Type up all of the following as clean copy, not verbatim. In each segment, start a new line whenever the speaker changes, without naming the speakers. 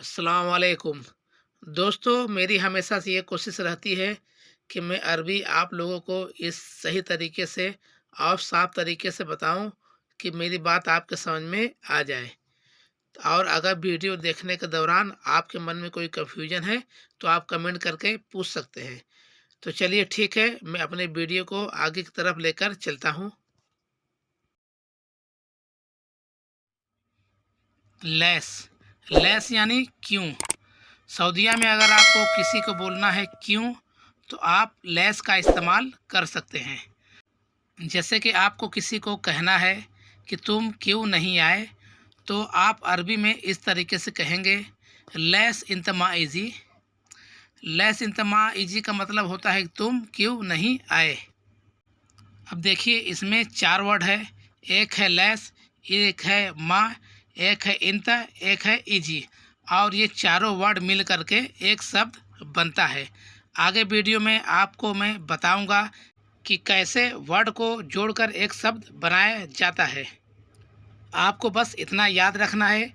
अस्सलाम वालेकुम। दोस्तों, मेरी हमेशा से ये कोशिश रहती है कि मैं अरबी आप लोगों को इस सही तरीके से और साफ तरीके से बताऊं कि मेरी बात आपके समझ में आ जाए। और अगर वीडियो देखने के दौरान आपके मन में कोई कन्फ्यूजन है तो आप कमेंट करके पूछ सकते हैं। तो चलिए ठीक है, मैं अपने वीडियो को आगे की तरफ लेकर चलता हूँ। लेस। लेस यानी क्यों। सऊदीया में अगर आपको किसी को बोलना है क्यों, तो आप लेस का इस्तेमाल कर सकते हैं। जैसे कि आपको किसी को कहना है कि तुम क्यों नहीं आए, तो आप अरबी में इस तरीके से कहेंगे, लेस इंतमा इजी। लेस इंतमा इजी का मतलब होता है कि तुम क्यों नहीं आए। अब देखिए, इसमें चार वर्ड है। एक है लेस, एक है मा, एक है इंता, एक है इजी। और ये चारों वर्ड मिल करके एक शब्द बनता है। आगे वीडियो में आपको मैं बताऊंगा कि कैसे वर्ड को जोड़कर एक शब्द बनाया जाता है। आपको बस इतना याद रखना है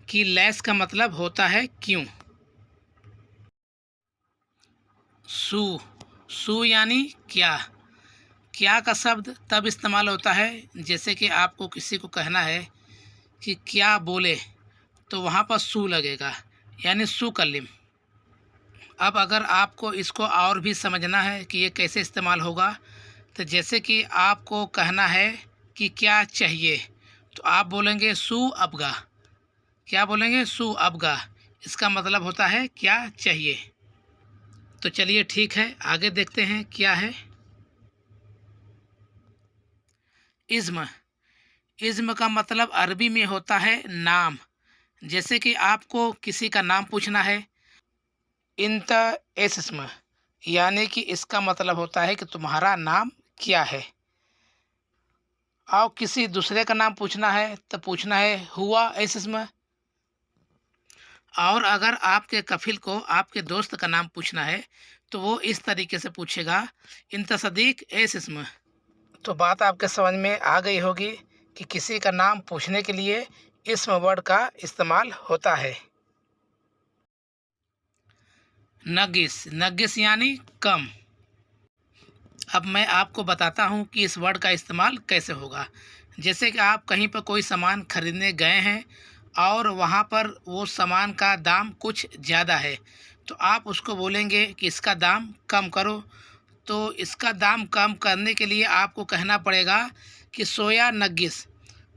कि लेस का मतलब होता है क्यों। सू। सू यानी क्या। क्या का शब्द तब इस्तेमाल होता है जैसे कि आपको किसी को कहना है कि क्या बोले, तो वहाँ पर सू लगेगा, यानी सू कलिम। अब अगर आपको इसको और भी समझना है कि ये कैसे इस्तेमाल होगा, तो जैसे कि आपको कहना है कि क्या चाहिए, तो आप बोलेंगे सू अबगा। क्या बोलेंगे? सू अबगा। इसका मतलब होता है क्या चाहिए। तो चलिए ठीक है, आगे देखते हैं क्या है। इज़्म। इज़्म का मतलब अरबी में होता है नाम। जैसे कि आपको किसी का नाम पूछना है, इंता एस्म, यानी कि इसका मतलब होता है कि तुम्हारा नाम क्या है। और किसी दूसरे का नाम पूछना है तो पूछना है हुआ एस्म। और अगर आपके कफिल को आपके दोस्त का नाम पूछना है तो वो इस तरीके से पूछेगा, इंता सदीक एस्म। तो बात आपके समझ में आ गई होगी कि किसी का नाम पूछने के लिए इस्म वर्ड का इस्तेमाल होता है। नगिस। नगिस यानी कम। अब मैं आपको बताता हूँ कि इस वर्ड का इस्तेमाल कैसे होगा। जैसे कि आप कहीं पर कोई सामान खरीदने गए हैं और वहाँ पर वो सामान का दाम कुछ ज़्यादा है, तो आप उसको बोलेंगे कि इसका दाम कम करो। तो इसका दाम कम करने के लिए आपको कहना पड़ेगा कि सोया नग्गिस।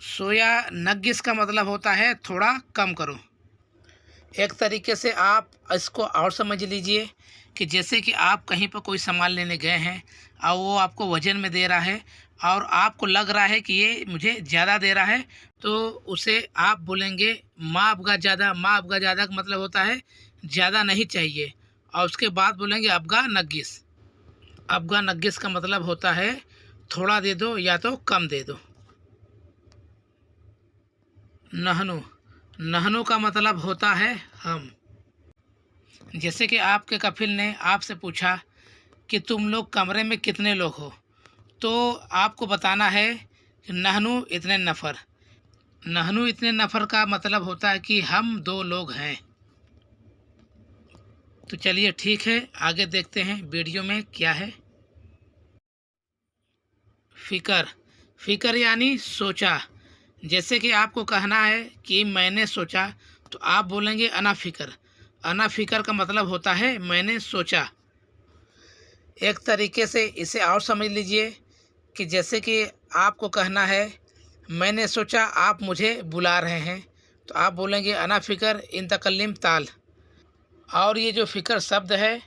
सोया नग्गिस का मतलब होता है थोड़ा कम करो। एक तरीके से आप इसको और समझ लीजिए कि जैसे कि आप कहीं पर कोई सामान लेने गए हैं और वो आपको वज़न में दे रहा है और आपको लग रहा है कि ये मुझे ज़्यादा दे रहा है, तो उसे आप बोलेंगे माँ अबगा ज़्यादा। माँ अबगा ज़्यादा का मतलब होता है ज़्यादा नहीं चाहिए। और उसके बाद बोलेंगे अबगा नग्गिस। अबगा नग्गिस का मतलब होता है थोड़ा दे दो या तो कम दे दो। नहनु। नहनु का मतलब होता है हम। जैसे कि आपके कफिल ने आपसे पूछा कि तुम लोग कमरे में कितने लोग हो, तो आपको बताना है कि नहनु इतने नफ़र। नहनु इतने नफ़र का मतलब होता है कि हम दो लोग हैं। तो चलिए ठीक है, आगे देखते हैं वीडियो में क्या है। फ़िकर। फ़िकर यानी सोचा। जैसे कि आपको कहना है कि मैंने सोचा, तो आप बोलेंगे अना फ़िकर। अना फ़िकर का मतलब होता है मैंने सोचा। एक तरीके से इसे और समझ लीजिए कि जैसे कि आपको कहना है मैंने सोचा आप मुझे बुला रहे हैं, तो आप बोलेंगे अना फ़िकर इन तकल्लिम ताल। और ये जो फ़िकर शब्द है,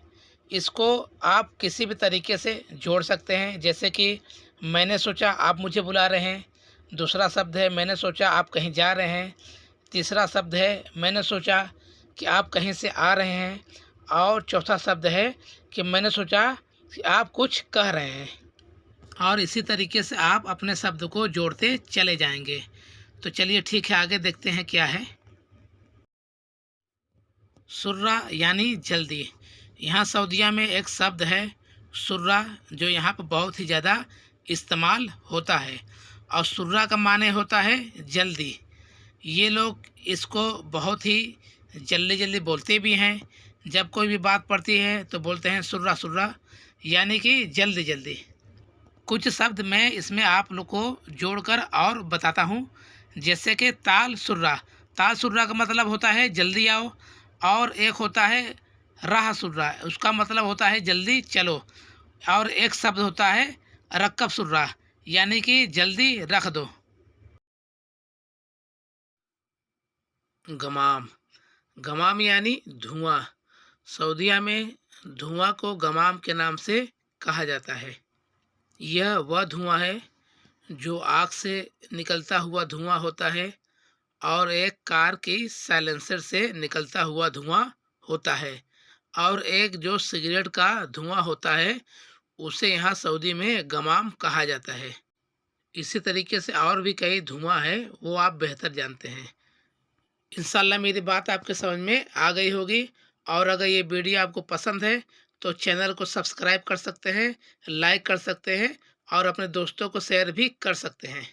इसको आप किसी भी तरीके से जोड़ सकते हैं। जैसे कि मैंने सोचा आप मुझे बुला रहे हैं। दूसरा शब्द है मैंने सोचा आप कहीं जा रहे हैं। तीसरा शब्द है मैंने सोचा कि आप कहीं से आ रहे हैं। और चौथा शब्द है कि मैंने सोचा कि आप कुछ कह रहे हैं। और इसी तरीके से आप अपने शब्द को जोड़ते चले जाएंगे। तो चलिए ठीक है, आगे देखते हैं क्या है। सुर्रा यानी जल्दी। यहाँ सऊदीया में एक शब्द है सुर्रा, जो यहाँ पर बहुत ही ज़्यादा इस्तेमाल होता है। और सुर्रा का माने होता है जल्दी। ये लोग इसको बहुत ही जल्दी जल्दी बोलते भी हैं। जब कोई भी बात पड़ती है तो बोलते हैं सुर्रा सुर्रा, यानी कि जल्दी जल्दी। कुछ शब्द मैं इसमें आप लोग को जोड़कर और बताता हूँ, जैसे कि ताल सुर्रा। ताल सुर्रा का मतलब होता है जल्दी आओ, और एक होता है राह सुर्रा, उसका मतलब होता है जल्दी चलो, और एक शब्द होता है रक्कब सुर्रा, यानी कि जल्दी रख दो। गमाम, गमाम यानी धुआं। सऊदीया में धुआं को गमाम के नाम से कहा जाता है। यह वह धुआं है जो आग से निकलता हुआ धुआं होता है, और एक कार की साइलेंसर से निकलता हुआ धुआं होता है, और एक जो सिगरेट का धुआं होता है उसे यहाँ सऊदी में गमाम कहा जाता है। इसी तरीके से और भी कई धुआं है, वो आप बेहतर जानते हैं। इंशाल्लाह मेरी बात आपके समझ में आ गई होगी, और अगर ये वीडियो आपको पसंद है तो चैनल को सब्सक्राइब कर सकते हैं, लाइक कर सकते हैं, और अपने दोस्तों को शेयर भी कर सकते हैं।